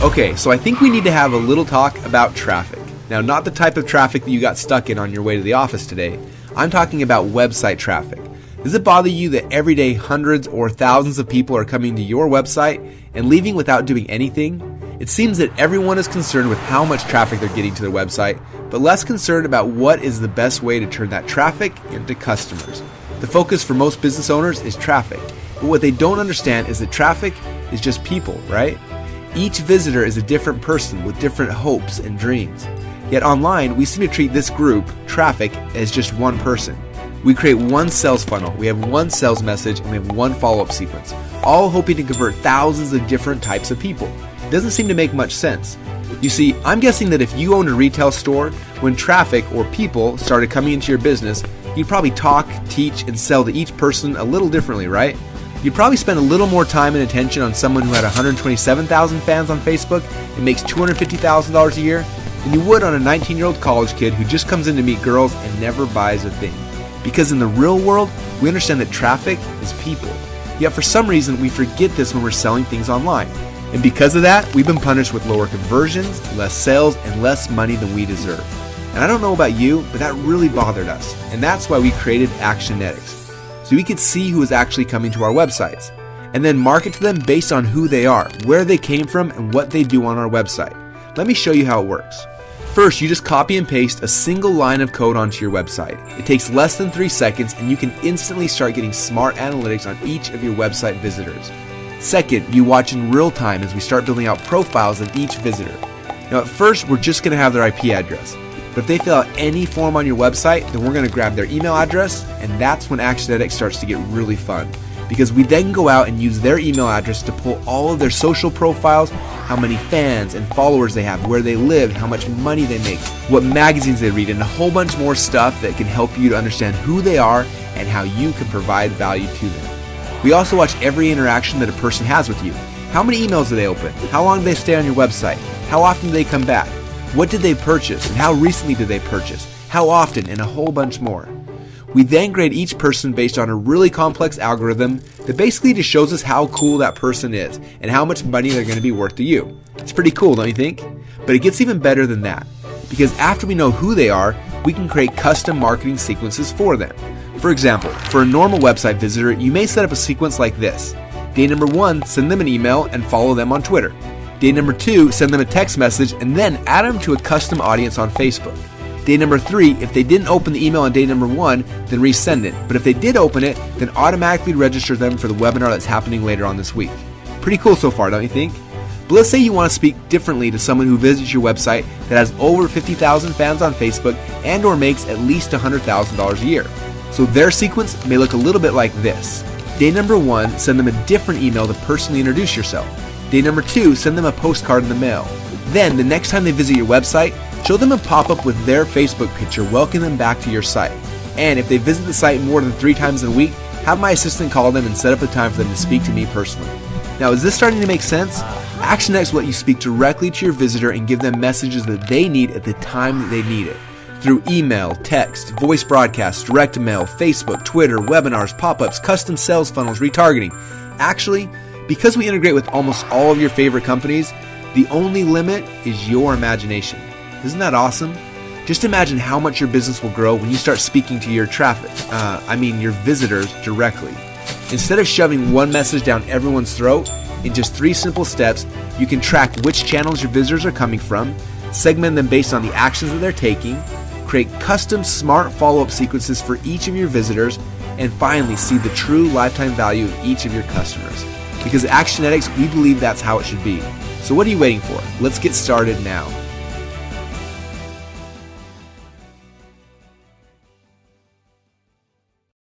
Okay, so I think we need to have a little talk about traffic. Now, not the type of traffic that you got stuck in on your way to the office today. I'm talking about website traffic. Does it bother you that every day hundreds or thousands of people are coming to your website and leaving without doing anything? It seems that everyone is concerned with how much traffic they're getting to their website, but less concerned about what is the best way to turn that traffic into customers. The focus for most business owners is traffic, but what they don't understand is that traffic is just people, right? Each visitor is a different person with different hopes and dreams. Yet online, we seem to treat this group, traffic, as just one person. We create one sales funnel, we have one sales message, and we have one follow-up sequence, all hoping to convert thousands of different types of people. It doesn't seem to make much sense. You see, I'm guessing that if you owned a retail store, when traffic or people started coming into your business, you'd probably talk, teach, and sell to each person a little differently, right? You'd probably spend a little more time and attention on someone who had 127,000 fans on Facebook and makes $250,000 a year than you would on a 19-year-old college kid who just comes in to meet girls and never buys a thing. Because in the real world, we understand that traffic is people. Yet for some reason, we forget this when we're selling things online. And because of that, we've been punished with lower conversions, less sales, and less money than we deserve. And I don't know about you, but that really bothered us. And that's why we created Actionetics. So we could see who is actually coming to our websites. And then market to them based on who they are, where they came from, and what they do on our website. Let me show you how it works. First, you just copy and paste a single line of code onto your website. It takes less than 3 seconds and you can instantly start getting smart analytics on each of your website visitors. Second, you watch in real time as we start building out profiles of each visitor. Now at first, we're just going to have their IP address. But if they fill out any form on your website, then we're going to grab their email address, and that's when Actionetics starts to get really fun. Because we then go out and use their email address to pull all of their social profiles, how many fans and followers they have, where they live, how much money they make, what magazines they read, and a whole bunch more stuff that can help you to understand who they are and how you can provide value to them. We also watch every interaction that a person has with you. How many emails do they open? How long do they stay on your website? How often do they come back? What did they purchase and how recently did they purchase? How often? And a whole bunch more. We then grade each person based on a really complex algorithm that basically just shows us how cool that person is and how much money they're going to be worth to you. It's pretty cool, don't you think? But it gets even better than that, because after we know who they are, we can create custom marketing sequences for them. For example, for a normal website visitor, you may set up a sequence like this. Day number 1, send them an email and follow them on Twitter. Day number 2, send them a text message and then add them to a custom audience on Facebook. Day number 3, if they didn't open the email on day number 1, then resend it. But if they did open it, then automatically register them for the webinar that's happening later on this week. Pretty cool so far, don't you think? But let's say you want to speak differently to someone who visits your website that has over 50,000 fans on Facebook and or makes at least $100,000 a year. So their sequence may look a little bit like this. Day number 1, send them a different email to personally introduce yourself. Day number 2, send them a postcard in the mail. Then, the next time they visit your website, show them a pop-up with their Facebook picture welcoming them back to your site. And if they visit the site more than 3 times in a week, have my assistant call them and set up a time for them to speak to me personally. Now, is this starting to make sense? Actionetics will let you speak directly to your visitor and give them messages that they need at the time that they need it. Through email, text, voice broadcasts, direct mail, Facebook, Twitter, webinars, pop-ups, custom sales funnels, retargeting. Actually, because we integrate with almost all of your favorite companies, the only limit is your imagination. Isn't that awesome? Just imagine how much your business will grow when you start speaking to your your visitors directly. Instead of shoving one message down everyone's throat, in just 3 simple steps, you can track which channels your visitors are coming from, segment them based on the actions that they're taking, create custom smart follow-up sequences for each of your visitors, and finally see the true lifetime value of each of your customers. Because at Actionetics, we believe that's how it should be. So what are you waiting for? Let's get started now.